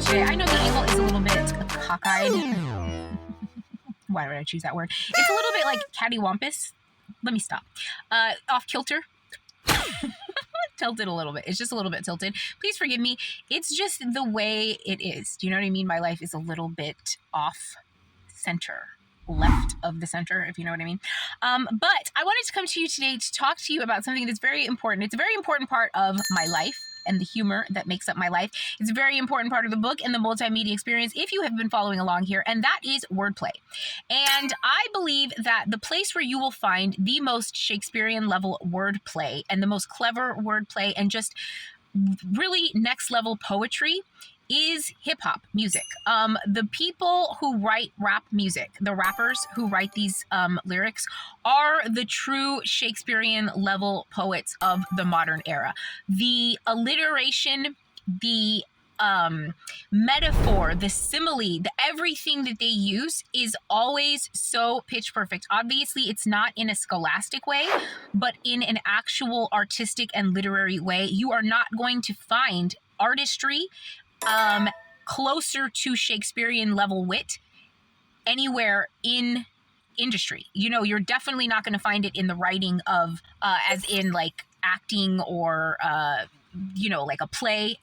you today. I know the eagle is a little bit cockeyed. Why would I choose that word? It's a little bit like cattywampus. Let me stop. Off kilter. Tilted a little bit. It's just a little bit tilted. Please forgive me. It's just the way it is. Do you know what I mean? My life is a little bit off center, left of the center, if you know what I mean. But I wanted to come to you today to talk to you about something that's very important. It's a very important part of my life and the humor that makes up my life. It's a very important part of the book and the multimedia experience if you have been following along here, and that is wordplay. And I believe that the place where you will find the most Shakespearean level wordplay and the most clever wordplay and just really next level poetry is hip-hop music. The people who write rap music, the rappers who write these lyrics, are the true Shakespearean level poets of the modern era. The alliteration, the metaphor, the simile, everything that they use is always so pitch perfect. Obviously, it's not in a scholastic way, but in an actual artistic and literary way. You are not going to find artistry closer to Shakespearean level wit anywhere in industry. You know, you're definitely not going to find it in the writing of, as in like acting or, you know, like a play.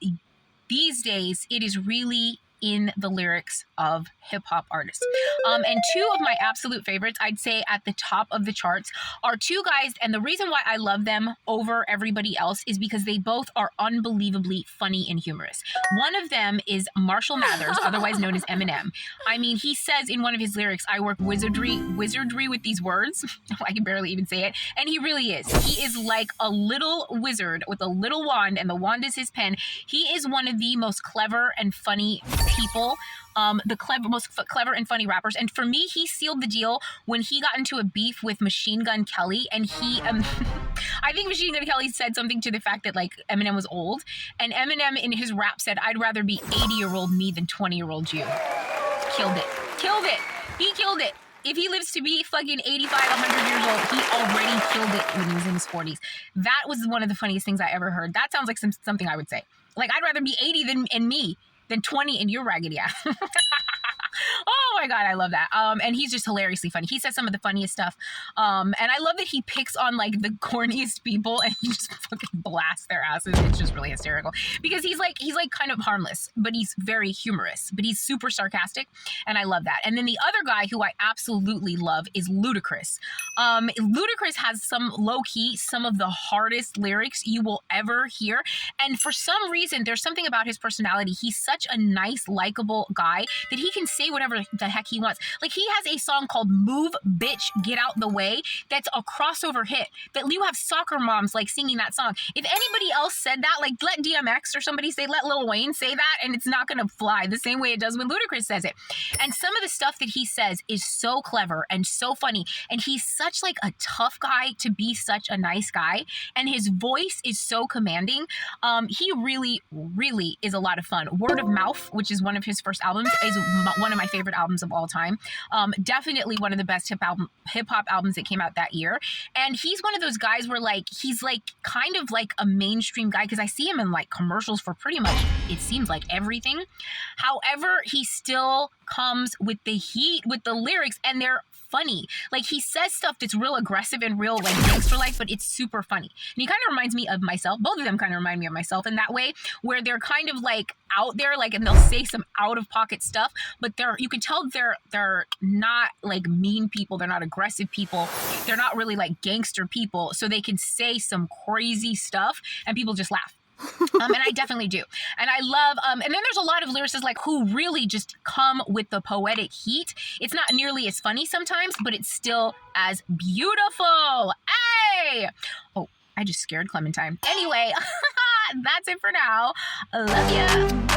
These days, it is really in the lyrics of hip-hop artists. And two of my absolute favorites, I'd say at the top of the charts, are two guys, and the reason why I love them over everybody else is because they both are unbelievably funny and humorous. One of them is Marshall Mathers, otherwise known as Eminem. I mean, he says in one of his lyrics, I work wizardry with these words. I can barely even say it. And he really is. He is like a little wizard with a little wand, and the wand is his pen. He is one of the most clever and funny people, most clever and funny rappers. And for me, he sealed the deal when he got into a beef with Machine Gun Kelly. And he, I think Machine Gun Kelly said something to the fact that like Eminem was old. And Eminem in his rap said, I'd rather be 80-year-old me than 20-year-old you. Killed it. Killed it. He killed it. If he lives to be fucking 85, 100 years old, he already killed it when he was in his 40s. That was one of the funniest things I ever heard. That sounds like something I would say. Like, I'd rather be 80 than 20 in your raggedy ass. Oh my God, I love that. And he's just hilariously funny. He says some of the funniest stuff. And I love that he picks on like the corniest people and he just fucking blasts their asses. It's just really hysterical because he's like kind of harmless, but he's very humorous, but he's super sarcastic. And I love that. And then the other guy who I absolutely love is Ludacris. Ludacris has some of the hardest lyrics you will ever hear. And for some reason, there's something about his personality. He's such a nice, likable guy that he can say whatever the heck he wants. Like, he has a song called Move Bitch Get Out the Way that's a crossover hit that you have soccer moms like singing that song. If anybody else said that, like let DMX or somebody say, let Lil Wayne say that, and it's not gonna fly the same way it does when Ludacris says it. And some of the stuff that he says is so clever and so funny, and he's such like a tough guy to be such a nice guy, and his voice is so commanding. He really, really is a lot of fun. Word of Mouth, which is one of his first albums, is one of my favorite albums of all time. Definitely one of the best hip-hop albums that came out that year. And he's one of those guys where like he's like kind of like a mainstream guy because I see him in like commercials for pretty much, it seems like, everything. However, he still comes with the heat, with the lyrics, and they're funny. Like, he says stuff that's real aggressive and real like gangster-like, but it's super funny. And he kind of reminds me of myself. Both of them kind of remind me of myself in that way, where they're kind of like out there, like, and they'll say some out-of-pocket stuff, but you can tell they're not like mean people. They're not aggressive people. They're not really like gangster people. So they can say some crazy stuff and people just laugh. And I definitely do. And I love, and then there's a lot of lyricists like who really just come with the poetic heat. It's not nearly as funny sometimes, but it's still as beautiful. Hey! Oh, I just scared Clementine. Anyway, that's it for now. Love ya.